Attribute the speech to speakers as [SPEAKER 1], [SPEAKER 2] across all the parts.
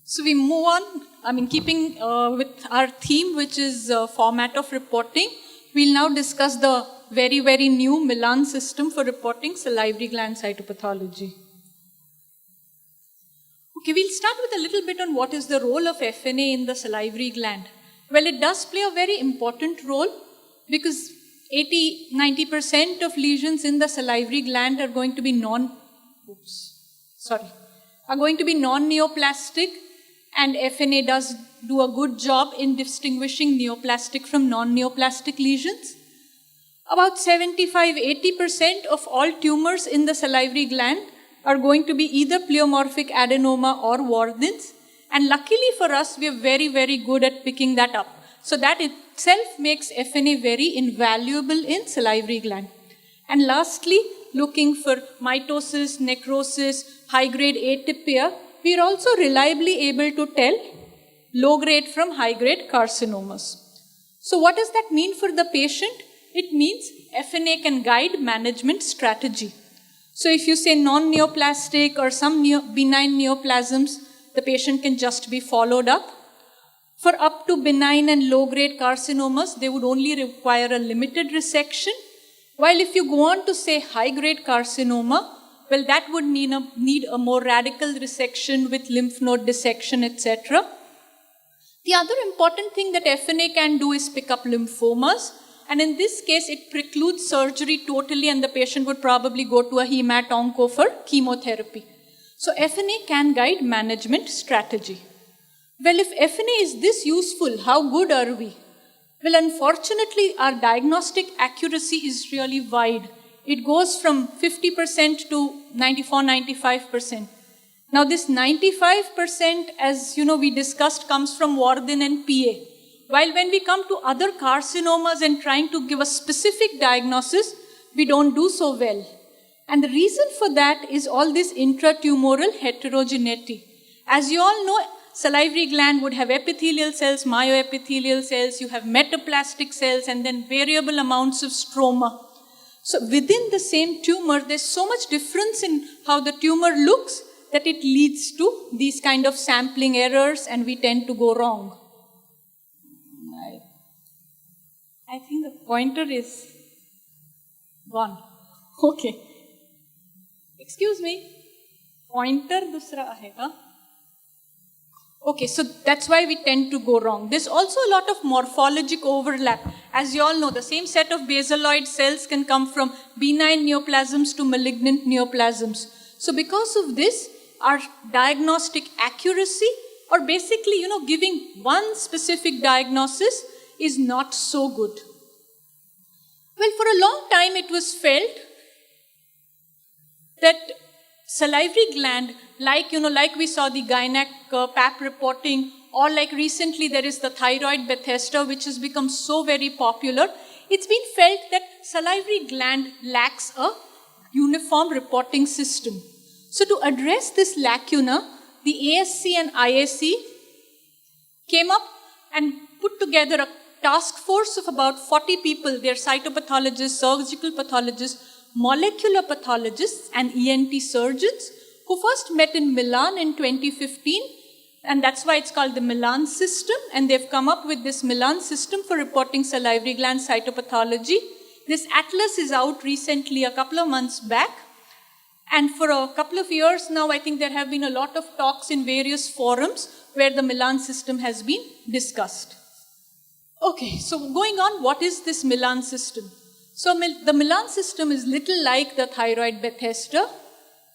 [SPEAKER 1] So we move on, keeping with our theme, which is format of reporting, we'll now discuss the very, very new Milan system for reporting salivary gland cytopathology. Okay, we'll start with a little bit on what is the role of FNA in the salivary gland. Well, it does play a very important role because 80–90% of lesions in the salivary gland are going to be non-neoplastic, and FNA does do a good job in distinguishing neoplastic from non-neoplastic lesions. About 75–80% of all tumors in the salivary gland are going to be either pleomorphic adenoma or Wardens, and luckily for us, we are very, very good at picking that up. So that itself makes FNA very invaluable in salivary gland. And lastly, looking for mitosis, necrosis, high-grade atypia, we are also reliably able to tell low-grade from high-grade carcinomas. So what does that mean for the patient? It means FNA can guide management strategy. So if you say non-neoplastic or some benign neoplasms, the patient can just be followed up. For up to benign and low-grade carcinomas, they would only require a limited resection. While if you go on to say high-grade carcinoma, well, that would need a more radical resection with lymph node dissection, etc. The other important thing that FNA can do is pick up lymphomas. And in this case, it precludes surgery totally, and the patient would probably go to a hemat-onco for chemotherapy. So FNA can guide management strategy. Well, if FNA is this useful, how good are we? Well, unfortunately, our diagnostic accuracy is really wide. It goes from 50% to 94–95%. Now, this 95%, as we discussed, comes from Warden and PA. While when we come to other carcinomas and trying to give a specific diagnosis, we don't do so well. And the reason for that is all this intratumoral heterogeneity. As you all know, salivary gland would have epithelial cells, myoepithelial cells, you have metaplastic cells, and then variable amounts of stroma. So within the same tumor, there's so much difference in how the tumor looks that it leads to these kind of sampling errors, and we tend to go wrong. I think the pointer is gone. Okay. Excuse me. Pointer dusra aayega. Okay, so that's why we tend to go wrong. There's also a lot of morphologic overlap. As you all know, the same set of basaloid cells can come from benign neoplasms to malignant neoplasms. So because of this, our diagnostic accuracy, or basically, giving one specific diagnosis is not so good. Well, for a long time it was felt that salivary gland, like we saw the gynac PAP reporting, or like recently there is the thyroid Bethesda, which has become so very popular, it's been felt that salivary gland lacks a uniform reporting system. So to address this lacuna, the ASC and IAC came up and put together a task force of about 40 people. They're cytopathologists, surgical pathologists, molecular pathologists, and ENT surgeons, who first met in Milan in 2015, and that's why it's called the Milan system, and they've come up with this Milan system for reporting salivary gland cytopathology. This atlas is out recently, a couple of months back, and for a couple of years now, I think there have been a lot of talks in various forums where the Milan system has been discussed. Okay, so going on, what is this Milan system? So the Milan system is little like the thyroid Bethesda.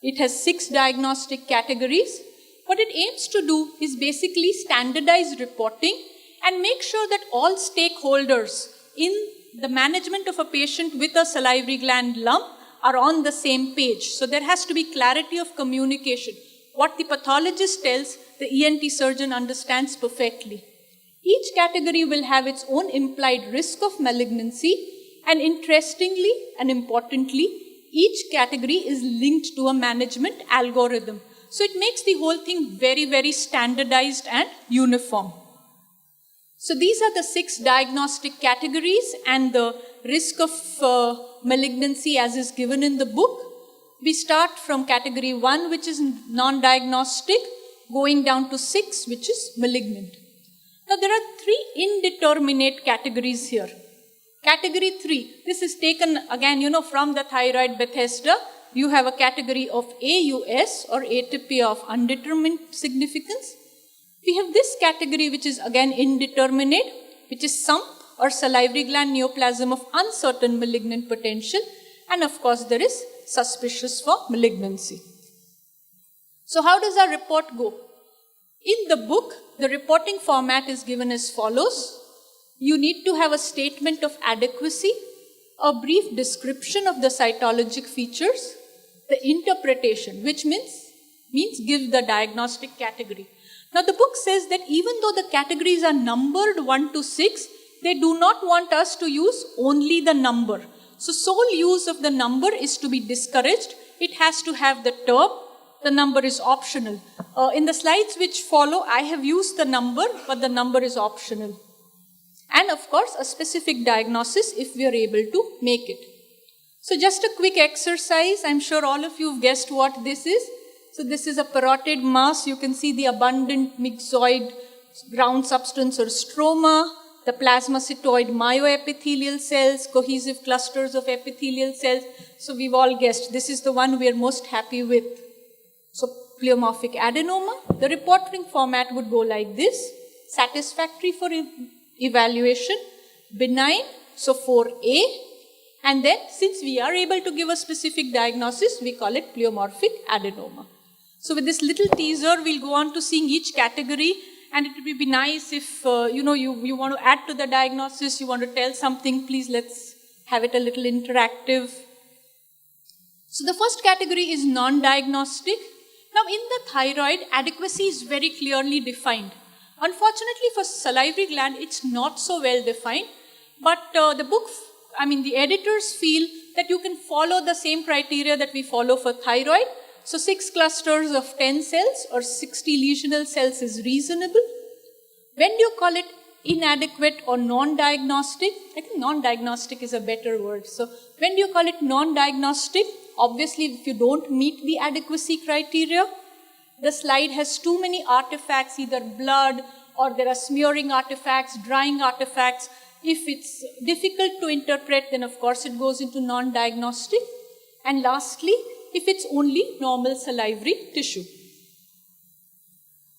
[SPEAKER 1] It has 6 diagnostic categories. What it aims to do is basically standardize reporting and make sure that all stakeholders in the management of a patient with a salivary gland lump are on the same page. So there has to be clarity of communication. What the pathologist tells, the ENT surgeon understands perfectly. Each category will have its own implied risk of malignancy, and interestingly and importantly, each category is linked to a management algorithm. So it makes the whole thing very, very standardized and uniform. So these are the 6 diagnostic categories and the risk of malignancy as is given in the book. We start from category 1, which is non-diagnostic, going down to 6, which is malignant. Now there are 3 indeterminate categories here. Category 3, this is taken again, from the thyroid Bethesda. You have a category of AUS or atypia of undetermined significance. We have this category which is again indeterminate, which is sump or salivary gland neoplasm of uncertain malignant potential. And of course there is suspicious for malignancy. So how does our report go? In the book, the reporting format is given as follows. You need to have a statement of adequacy, a brief description of the cytologic features, the interpretation, which means give the diagnostic category. Now the book says that even though the categories are numbered 1 to 6, they do not want us to use only the number. So sole use of the number is to be discouraged. It has to have the term. The number is optional. In the slides which follow, I have used the number, but the number is optional. And of course, a specific diagnosis if we are able to make it. So just a quick exercise. I'm sure all of you have guessed what this is. So this is a parotid mass. You can see the abundant myxoid ground substance or stroma, the plasmacytoid myoepithelial cells, cohesive clusters of epithelial cells. So we've all guessed this is the one we are most happy with. So pleomorphic adenoma. The reporting format would go like this. Satisfactory for evaluation, benign, so 4A. And then since we are able to give a specific diagnosis, we call it pleomorphic adenoma. So with this little teaser, we'll go on to seeing each category, and it would be nice if you want to add to the diagnosis, you want to tell something, please let's have it a little interactive. So the first category is non-diagnostic. Now in the thyroid, adequacy is very clearly defined. Unfortunately for salivary gland, it's not so well defined, but the editors feel that you can follow the same criteria that we follow for thyroid. So 6 clusters of 10 cells or 60 lesional cells is reasonable. When do you call it inadequate or non-diagnostic? I think non-diagnostic is a better word. So when do you call it non-diagnostic? Obviously, if you don't meet the adequacy criteria, the slide has too many artifacts, either blood or there are smearing artifacts, drying artifacts. If it's difficult to interpret, then of course it goes into non-diagnostic. And lastly, if it's only normal salivary tissue.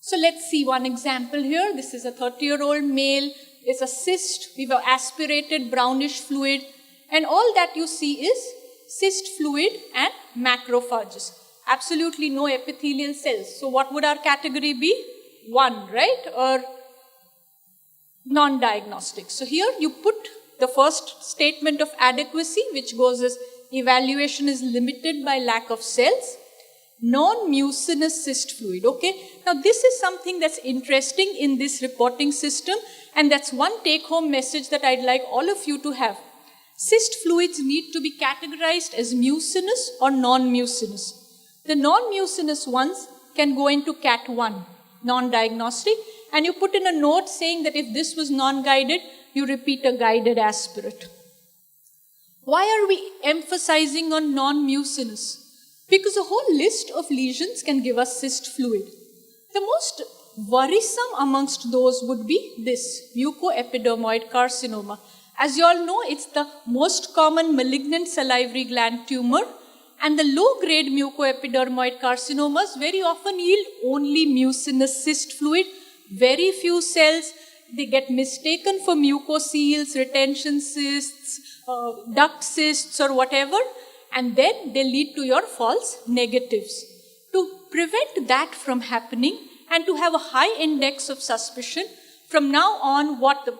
[SPEAKER 1] So let's see one example here. This is a 30-year-old male. There's a cyst. We've aspirated brownish fluid. And all that you see is cyst fluid and macrophages. Absolutely no epithelial cells. So what would our category be? 1, right? Or non-diagnostic. So here you put the first statement of adequacy, which goes as evaluation is limited by lack of cells. Non-mucinous cyst fluid, okay? Now this is something that's interesting in this reporting system, and that's one take-home message that I'd like all of you to have. Cyst fluids need to be categorized as mucinous or non-mucinous. The non-mucinous ones can go into Cat 1, non-diagnostic, and you put in a note saying that if this was non-guided, you repeat a guided aspirate. Why are we emphasizing on non-mucinous? Because a whole list of lesions can give us cyst fluid. The most worrisome amongst those would be this, mucoepidermoid carcinoma. As you all know, it's the most common malignant salivary gland tumor, and the low-grade mucoepidermoid carcinomas very often yield only mucinous cyst fluid, very few cells. They get mistaken for mucoceles, retention cysts, duct cysts or whatever, and then they lead to your false negatives. To prevent that from happening and to have a high index of suspicion, from now on what the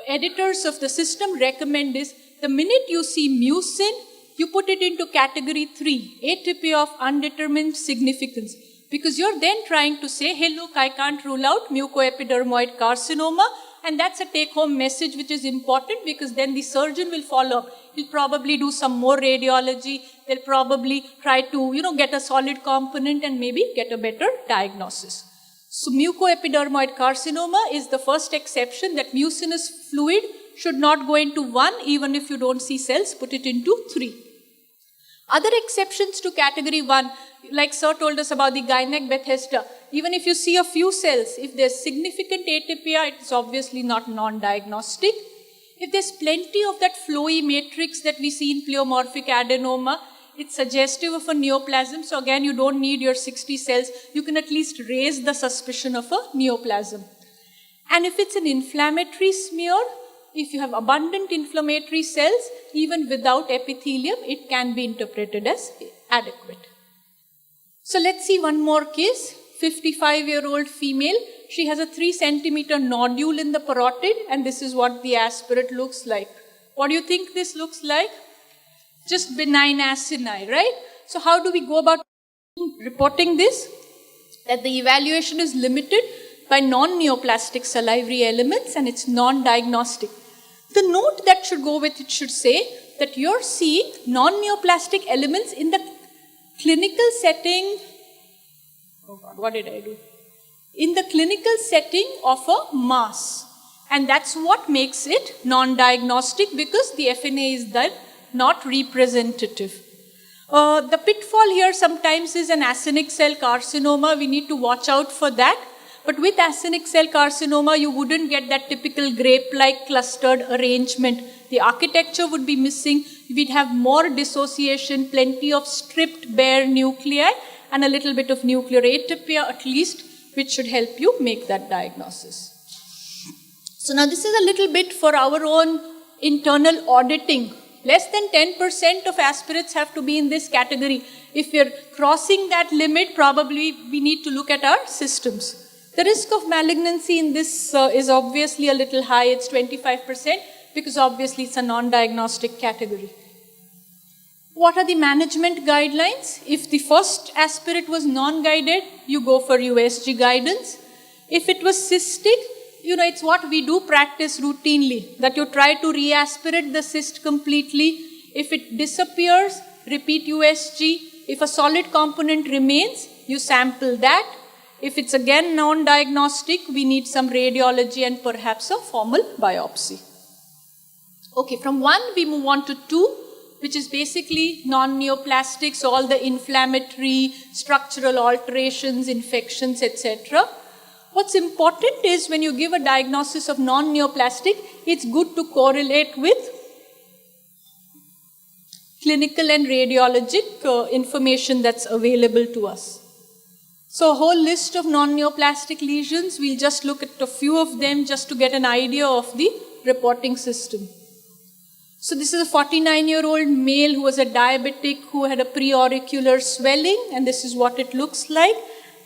[SPEAKER 1] editors of the system recommend is the minute you see mucin, you put it into category 3, atypia of undetermined significance. Because you're then trying to say, hey look, I can't rule out mucoepidermoid carcinoma, and that's a take-home message which is important because then the surgeon will follow up. He'll probably do some more radiology, they'll probably try to get a solid component and maybe get a better diagnosis. So mucoepidermoid carcinoma is the first exception, that mucinous fluid should not go into 1 even if you don't see cells, put it into 3. Other exceptions to category 1, like Sir told us about the gynec Bethesda, even if you see a few cells, if there's significant atypia, it's obviously not non-diagnostic. If there's plenty of that flowy matrix that we see in pleomorphic adenoma, it's suggestive of a neoplasm. So again, you don't need your 60 cells. You can at least raise the suspicion of a neoplasm. And if it's an inflammatory smear, if you have abundant inflammatory cells, even without epithelium, it can be interpreted as adequate. So let's see one more case. 55-year-old female. She has a 3 centimeter nodule in the parotid, and this is what the aspirate looks like. What do you think this looks like? Just benign acini, right? So how do we go about reporting this? That the evaluation is limited by non-neoplastic salivary elements and it's non-diagnostic. The note that should go with it should say that you're seeing non-neoplastic elements in the clinical setting. Oh God, what did I do? In the clinical setting of a mass. And that's what makes it non-diagnostic, because the FNA is then not representative. The pitfall here sometimes is an acinic cell carcinoma. We need to watch out for that. But with acinic cell carcinoma, you wouldn't get that typical grape-like clustered arrangement. The architecture would be missing. We'd have more dissociation, plenty of stripped bare nuclei, and a little bit of nuclear atypia at least, which should help you make that diagnosis. So now this is a little bit for our own internal auditing. Less than 10% of aspirates have to be in this category. If we're crossing that limit, probably we need to look at our systems. The risk of malignancy in this is obviously a little high. It's 25%, because obviously it's a non-diagnostic category. What are the management guidelines? If the first aspirate was non-guided, you go for USG guidance. If it was cystic, it's what we do practice routinely, that you try to re-aspirate the cyst completely. If it disappears, repeat USG. If a solid component remains, you sample that. If it's again non-diagnostic, we need some radiology and perhaps a formal biopsy. Okay, from 1 we move on to 2, which is basically non-neoplastics, all the inflammatory, structural alterations, infections, etc. What's important is when you give a diagnosis of non-neoplastic, it's good to correlate with clinical and radiologic information that's available to us. So a whole list of non-neoplastic lesions, we'll just look at a few of them just to get an idea of the reporting system. So this is a 49-year-old male who was a diabetic who had a preauricular swelling, and this is what it looks like.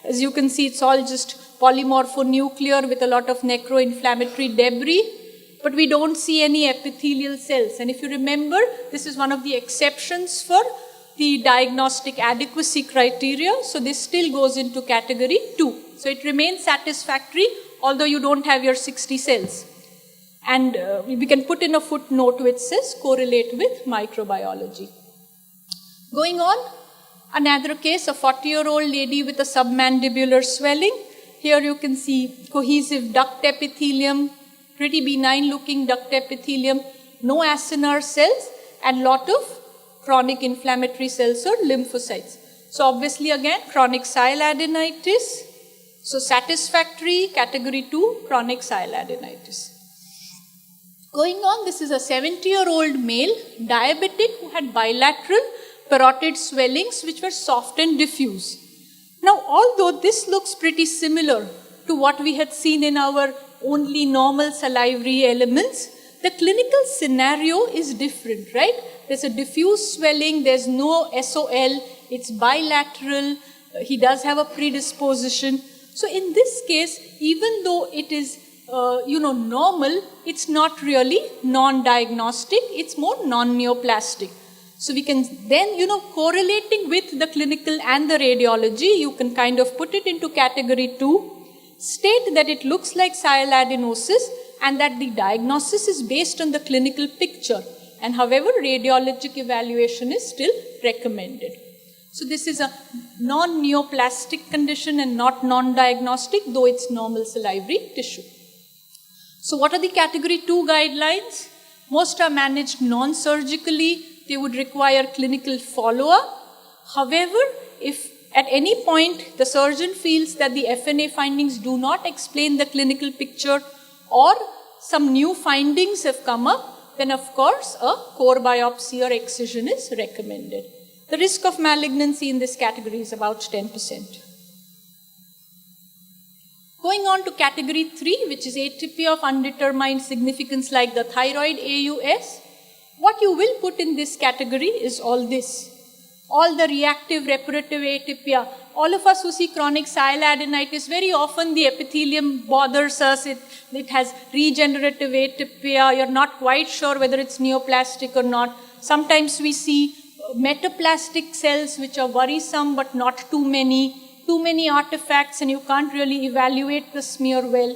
[SPEAKER 1] As you can see, it's all just polymorphonuclear with a lot of necroinflammatory debris, but we don't see any epithelial cells. And if you remember, this is one of the exceptions for the diagnostic adequacy criteria, so this still goes into category 2. So it remains satisfactory, although you don't have your 60 cells. And we can put in a footnote which says correlate with microbiology. Going on, another case, a 40-year-old lady with a submandibular swelling. Here you can see cohesive duct epithelium, pretty benign looking duct epithelium, no acinar cells, and lot of chronic inflammatory cells or lymphocytes. So obviously again, chronic sialadenitis. So satisfactory, category 2, chronic sialadenitis. Going on, this is a 70-year-old male, diabetic, who had bilateral parotid swellings which were soft and diffuse. Now, although this looks pretty similar to what we had seen in our only normal salivary elements, the clinical scenario is different, right? There's a diffuse swelling, there's no SOL, it's bilateral, he does have a predisposition. So in this case, even though it is normal, it's not really non-diagnostic, it's more non-neoplastic. So we can then, correlating with the clinical and the radiology, you can kind of put it into category 2, state that it looks like sialadenosis and that the diagnosis is based on the clinical picture. And however, radiologic evaluation is still recommended. So this is a non-neoplastic condition and not non-diagnostic, though it's normal salivary tissue. So what are the category 2 guidelines? Most are managed non-surgically. They would require clinical follow-up. However, if at any point the surgeon feels that the FNA findings do not explain the clinical picture or some new findings have come up, then of course a core biopsy or excision is recommended. The risk of malignancy in this category is about 10%. Going on to category 3, which is atypia of undetermined significance like the thyroid AUS, what you will put in this category is all this. All the reactive reparative atypia. All of us who see chronic sialadenitis, very often the epithelium bothers us. It has regenerative atypia. You're not quite sure whether it's neoplastic or not. Sometimes we see metaplastic cells which are worrisome but not too many artifacts, and you can't really evaluate the smear well.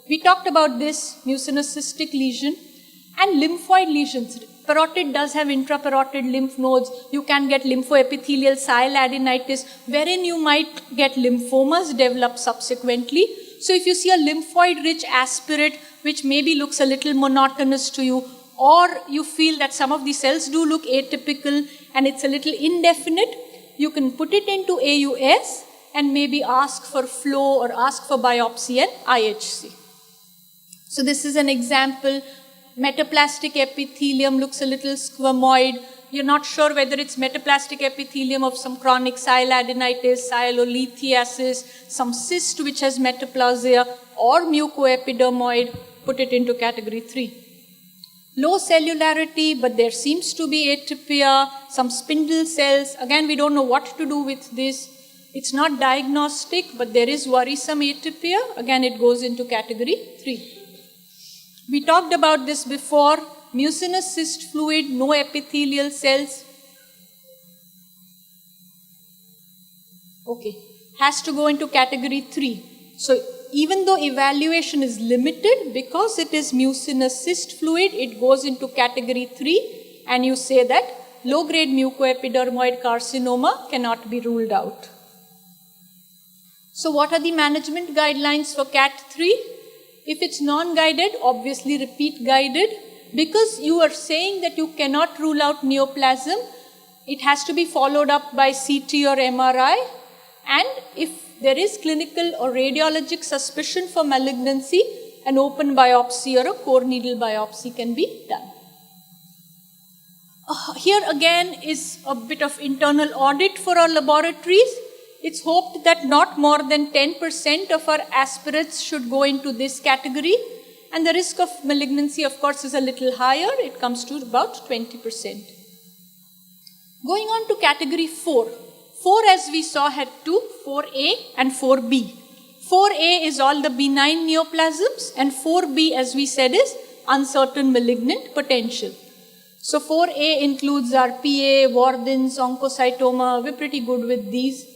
[SPEAKER 1] We talked about this mucinous cystic lesion and lymphoid lesions. Parotid does have intraparotid lymph nodes. You can get lymphoepithelial sialadenitis, wherein you might get lymphomas develop subsequently. So if you see a lymphoid-rich aspirate, which maybe looks a little monotonous to you, or you feel that some of the cells do look atypical and it's a little indefinite, you can put it into AUS and maybe ask for flow or ask for biopsy and IHC. So this is an example. Metaplastic epithelium looks a little squamoid. You're not sure whether it's metaplastic epithelium of some chronic sialadenitis, sialolithiasis, some cyst which has metaplasia, or mucoepidermoid. Put it into category 3. Low cellularity, but there seems to be atypia, some spindle cells. Again, we don't know what to do with this. It's not diagnostic, but there is worrisome atypia. Again, it goes into category 3. We talked about this before. Mucinous cyst fluid, no epithelial cells. Okay, has to go into category 3. So even though evaluation is limited, because it is mucinous cyst fluid, it goes into category 3, and you say that low-grade mucoepidermoid carcinoma cannot be ruled out. So what are the management guidelines for Cat 3? If it's non-guided, obviously repeat guided. Because you are saying that you cannot rule out neoplasm, it has to be followed up by CT or MRI. And if there is clinical or radiologic suspicion for malignancy, an open biopsy or a core needle biopsy can be done. Here again is a bit of internal audit for our laboratories. It's hoped that not more than 10% of our aspirates should go into this category, and the risk of malignancy, of course, is a little higher. It comes to about 20%. Going on to category 4. 4, as we saw, had 2, 4A and 4B. 4A is all the benign neoplasms, and 4B, as we said, is uncertain malignant potential. So 4A includes RPA, Wardens, oncocytoma. We're pretty good with these.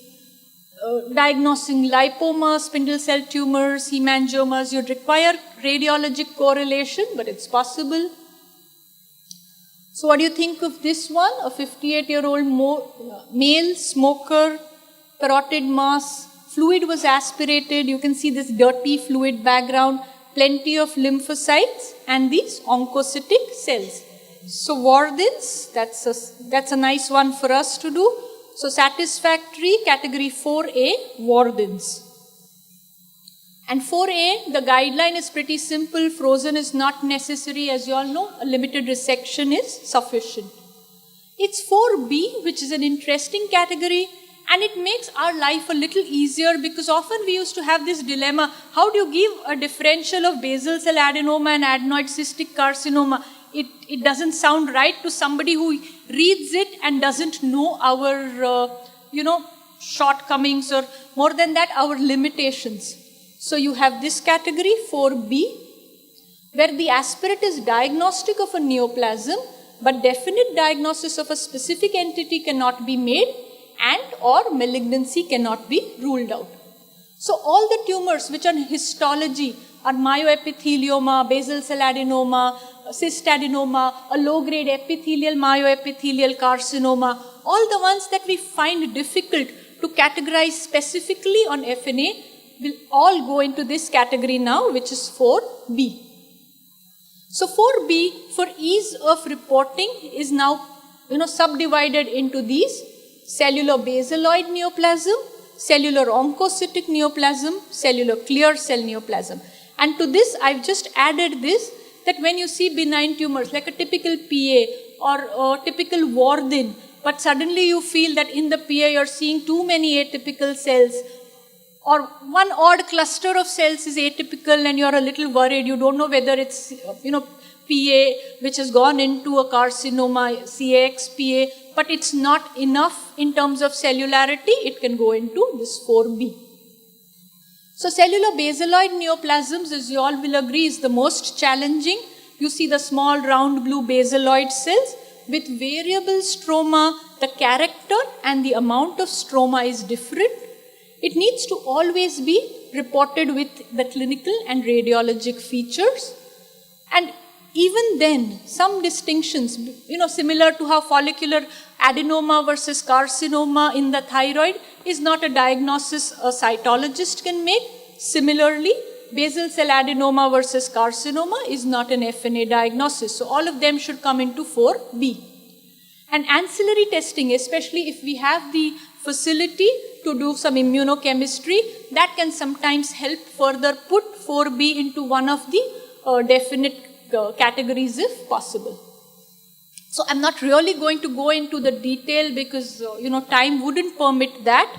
[SPEAKER 1] Diagnosing lipoma, spindle cell tumors, hemangiomas, you'd require radiologic correlation, but it's possible. So what do you think of this one? A 58-year-old male smoker, parotid mass, fluid was aspirated. You can see this dirty fluid background, plenty of lymphocytes and these oncocytic cells. So Wardens, that's a nice one for us to do. So satisfactory, category 4A, Wardens. And 4A, the guideline is pretty simple. Frozen is not necessary, as you all know. A limited resection is sufficient. It's 4B, which is an interesting category, and it makes our life a little easier because often we used to have this dilemma. How do you give a differential of basal cell adenoma and adenoid cystic carcinoma? It doesn't sound right to somebody who reads it and doesn't know our, shortcomings, or more than that, our limitations. So you have this category, 4B, where the aspirate is diagnostic of a neoplasm, but definite diagnosis of a specific entity cannot be made, and or malignancy cannot be ruled out. So all the tumors which are in histology are myoepithelioma, basal cell adenoma, cyst adenoma, a low-grade epithelial myoepithelial carcinoma, all the ones that we find difficult to categorize specifically on FNA will all go into this category now, which is 4B. So 4B, for ease of reporting, is now subdivided into these cellular basaloid neoplasm, cellular oncocytic neoplasm, cellular clear cell neoplasm. And to this, I've just added this, that when you see benign tumors, like a typical PA or a typical Warthin, but suddenly you feel that in the PA you're seeing too many atypical cells, or one odd cluster of cells is atypical and you're a little worried, you don't know whether it's, PA which has gone into a carcinoma, CAX-PA, but it's not enough in terms of cellularity, it can go into this 4B. So cellular basaloid neoplasms, as you all will agree, is the most challenging. You see the small round blue basaloid cells with variable stroma. The character and the amount of stroma is different. It needs to always be reported with the clinical and radiologic features. And even then, some distinctions, similar to how follicular adenoma versus carcinoma in the thyroid is not a diagnosis a cytologist can make. Similarly, basal cell adenoma versus carcinoma is not an FNA diagnosis. So all of them should come into 4B. And ancillary testing, especially if we have the facility to do some immunochemistry, that can sometimes help further put 4B into one of the definite categories if possible. So I'm not really going to go into the detail because time wouldn't permit that,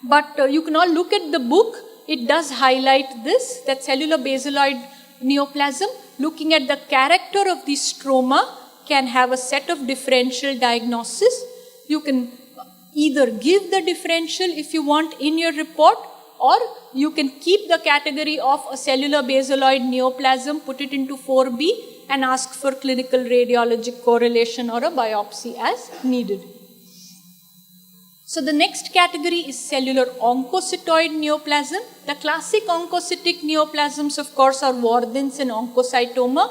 [SPEAKER 1] but you can all look at the book. It does highlight this, that cellular basaloid neoplasm, looking at the character of the stroma, can have a set of differential diagnosis. You can either give the differential if you want in your report, or you can keep the category of a cellular basaloid neoplasm, put it into 4B and ask for clinical radiologic correlation or a biopsy as needed. So the next category is cellular oncocytoid neoplasm. The classic oncocytic neoplasms, of course, are Warthins and oncocytoma,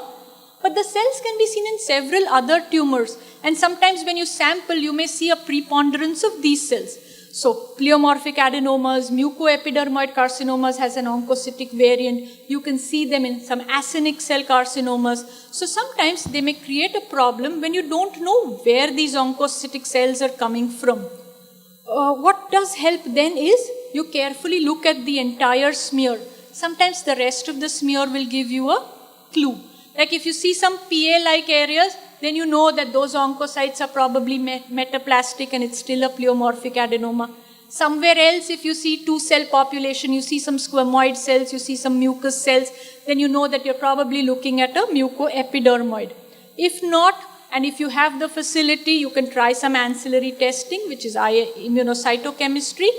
[SPEAKER 1] but the cells can be seen in several other tumors, and sometimes when you sample, you may see a preponderance of these cells. So pleomorphic adenomas, mucoepidermoid carcinomas has an oncocytic variant. You can see them in some acinic cell carcinomas. So sometimes they may create a problem when you don't know where these oncocytic cells are coming from. What does help then is you carefully look at the entire smear. Sometimes the rest of the smear will give you a clue. Like if you see some PA-like areas, then you know that those oncocytes are probably metaplastic and it's still a pleomorphic adenoma. Somewhere else, if you see two-cell population, you see some squamoid cells, you see some mucus cells, then you know that you're probably looking at a mucoepidermoid. If not, and if you have the facility, you can try some ancillary testing, which is immunocytochemistry.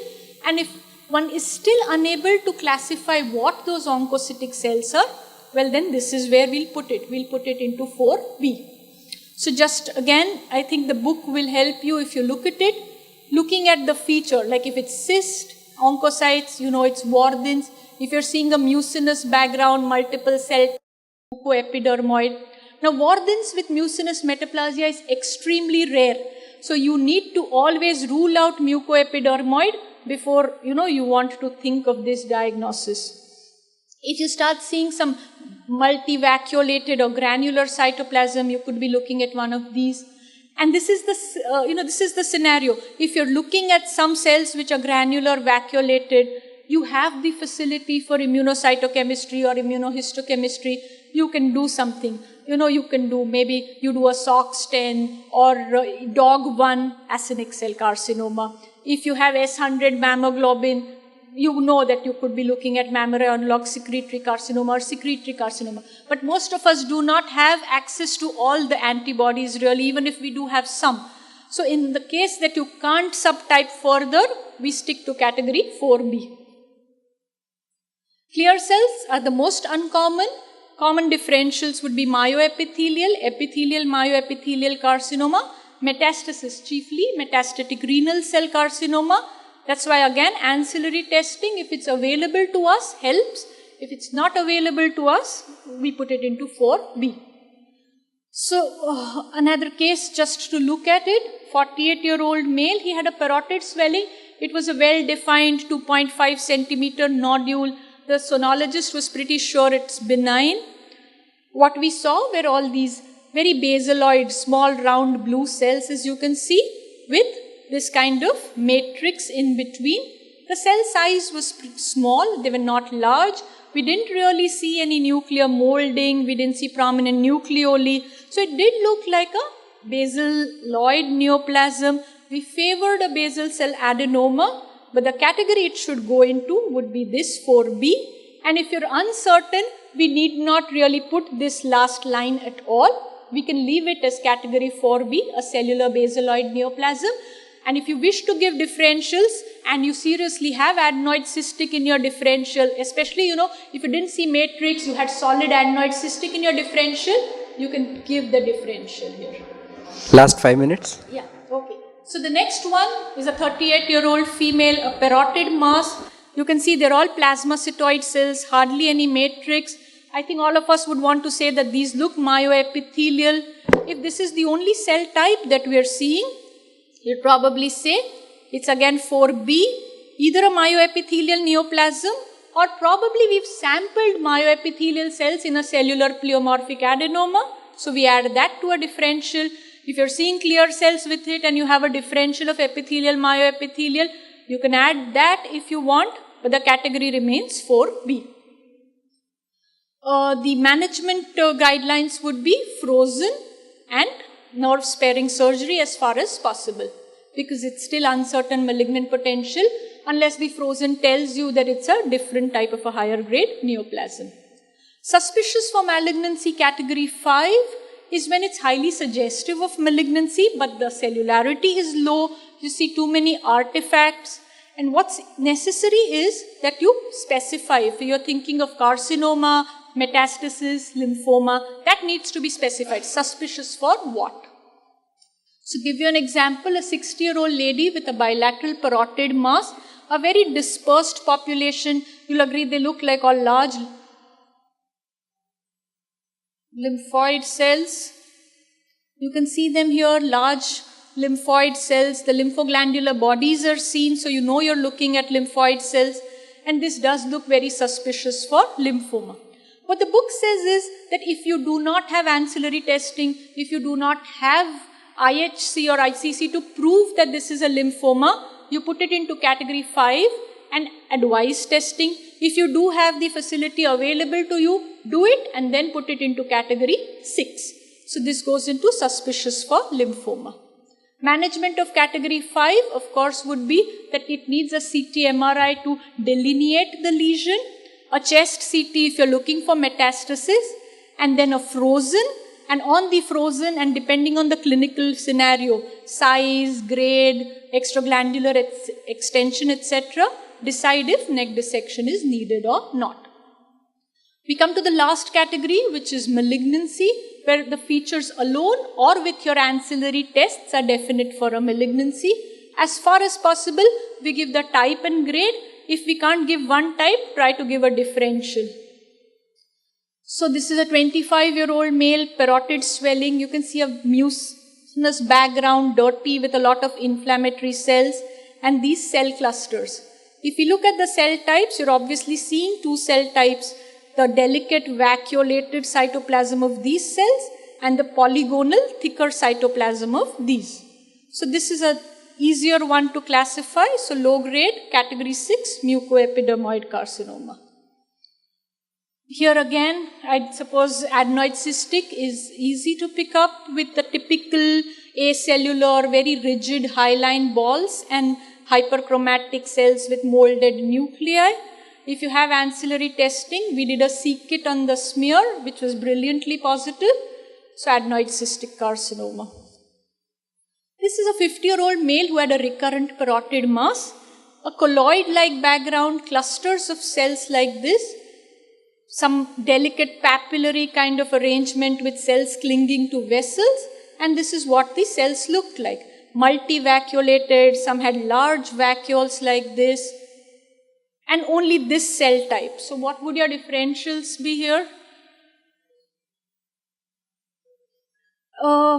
[SPEAKER 1] And if one is still unable to classify what those oncocytic cells are, well then this is where we'll put it. We'll put it into 4B. So just again, I think the book will help you if you look at it, looking at the feature, like if it's cyst, oncocytes, it's Warthins. If you're seeing a mucinous background, multiple cell, mucoepidermoid. Now Warthins with mucinous metaplasia is extremely rare. So you need to always rule out mucoepidermoid before, you want to think of this diagnosis. If you start seeing some multivacuolated or granular cytoplasm, you could be looking at one of these. And this is the scenario. If you're looking at some cells which are granular vacuolated, you have the facility for immunocytochemistry or immunohistochemistry. You can do something. You can do, maybe you do a SOX10 or DOG1 acinic cell carcinoma. If you have S100 mammoglobin, you know that you could be looking at mammary analog secretory carcinoma or secretory carcinoma. But most of us do not have access to all the antibodies really, even if we do have some. So in the case that you can't subtype further, we stick to category 4B. Clear cells are the most uncommon. Common differentials would be myoepithelial, epithelial myoepithelial carcinoma, metastasis chiefly, metastatic renal cell carcinoma. That's why again ancillary testing, if it's available to us, helps. If it's not available to us, we put it into 4B. So another case just to look at it, 48-year-old male, he had a parotid swelling. It was a well-defined 2.5 centimeter nodule. The sonologist was pretty sure it's benign. What we saw were all these very basaloid, small round blue cells, as you can see, with this kind of matrix in between. The cell size was small, they were not large. We didn't really see any nuclear molding, we didn't see prominent nucleoli. So it did look like a basaloid neoplasm. We favored a basal cell adenoma, but the category it should go into would be this 4B. And if you're uncertain, we need not really put this last line at all. We can leave it as category 4B, a cellular basaloid neoplasm. And if you wish to give differentials and you seriously have adenoid cystic in your differential, especially, if you didn't see matrix, you had solid adenoid cystic in your differential, you can give the differential here.
[SPEAKER 2] Last 5 minutes.
[SPEAKER 1] Yeah, okay. So the next one is a 38-year-old female, a parotid mass. You can see they're all plasmacytoid cells, hardly any matrix. I think all of us would want to say that these look myoepithelial. If this is the only cell type that we are seeing, you'd probably say it's again 4B, either a myoepithelial neoplasm or probably we've sampled myoepithelial cells in a cellular pleomorphic adenoma. So we add that to a differential. If you're seeing clear cells with it and you have a differential of epithelial myoepithelial, you can add that if you want, but the category remains 4B. The management guidelines would be frozen and nerve sparing surgery as far as possible, because it's still uncertain malignant potential unless the frozen tells you that it's a different type of a higher grade neoplasm. Suspicious for malignancy category 5 is when it's highly suggestive of malignancy but the cellularity is low, you see too many artifacts, and what's necessary is that you specify. If you're thinking of carcinoma, metastasis, lymphoma, that needs to be specified. Suspicious for what? So give you an example, a 60-year-old lady with a bilateral parotid mass, a very dispersed population. You'll agree they look like all large lymphoid cells. You can see them here, large lymphoid cells. The lymphoglandular bodies are seen, so you know you're looking at lymphoid cells. And this does look very suspicious for lymphoma. What the book says is that if you do not have ancillary testing, if you do not have IHC or ICC to prove that this is a lymphoma, you put it into category 5 and advise testing. If you do have the facility available to you, do it and then put it into category 6. So this goes into suspicious for lymphoma. Management of category 5, of course, would be that it needs a CT MRI to delineate the lesion, a chest CT if you're looking for metastasis, and then a frozen, and on the frozen and depending on the clinical scenario, size, grade, extraglandular extension, etc., decide if neck dissection is needed or not. We come to the last category, which is malignancy, where the features alone or with your ancillary tests are definite for a malignancy. As far as possible, we give the type and grade. If we can't give one type, try to give a differential. So this is a 25-year-old male, parotid swelling. You can see a mucinous background, dirty with a lot of inflammatory cells and these cell clusters. If you look at the cell types, you're obviously seeing two cell types, the delicate vacuolated cytoplasm of these cells and the polygonal thicker cytoplasm of these. So this is a easier one to classify. So low grade, category 6, mucoepidermoid carcinoma. Here again, I suppose adenoid cystic is easy to pick up with the typical acellular, very rigid hyaline balls and hyperchromatic cells with molded nuclei. If you have ancillary testing, we did a c-kit on the smear, which was brilliantly positive. So adenoid cystic carcinoma. This is a 50-year-old male who had a recurrent parotid mass, a colloid-like background, clusters of cells like this, some delicate papillary kind of arrangement with cells clinging to vessels, and this is what the cells looked like. Multi-vacuolated, some had large vacuoles like this, and only this cell type. So what would your differentials be here?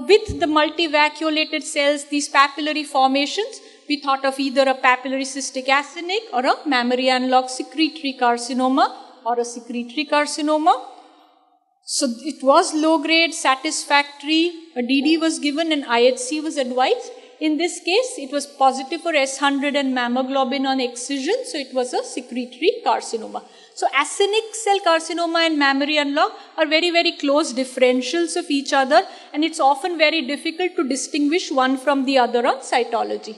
[SPEAKER 1] With the multi-vacuolated cells, these papillary formations, we thought of either a papillary cystic acinic or a mammary analog secretory carcinoma or a secretory carcinoma. So it was low grade, satisfactory, a DD was given and IHC was advised. In this case, it was positive for S100 and mammoglobin on excision, so it was a secretory carcinoma. So actinic cell carcinoma and mammary unlock are very, very close differentials of each other, and it's often very difficult to distinguish one from the other on cytology.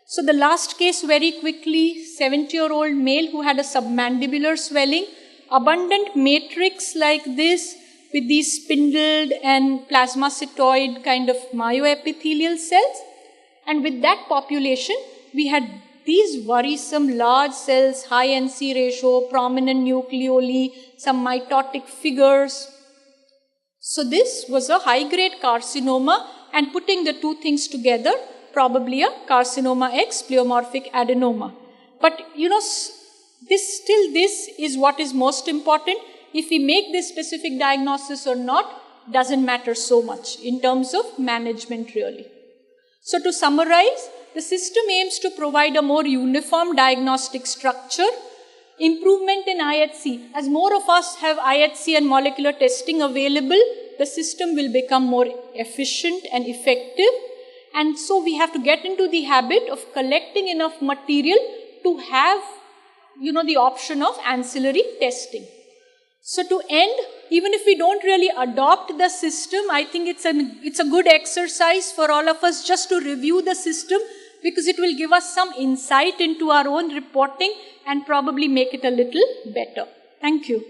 [SPEAKER 1] So the last case very quickly, 70-year-old male who had a submandibular swelling, abundant matrix like this with these spindled and plasmacytoid kind of myoepithelial cells. And with that population, we had these worrisome large cells, high NC ratio, prominent nucleoli, some mitotic figures. So this was a high-grade carcinoma, and putting the two things together, probably a carcinoma X pleomorphic adenoma. But you know, this is what is most important. If we make this specific diagnosis or not, doesn't matter so much in terms of management really. So to summarize, the system aims to provide a more uniform diagnostic structure, improvement in IHC. As more of us have IHC and molecular testing available, the system will become more efficient and effective. And so we have to get into the habit of collecting enough material to have, the option of ancillary testing. So to end, even if we don't really adopt the system, I think it's a good exercise for all of us just to review the system, because it will give us some insight into our own reporting and probably make it a little better. Thank you.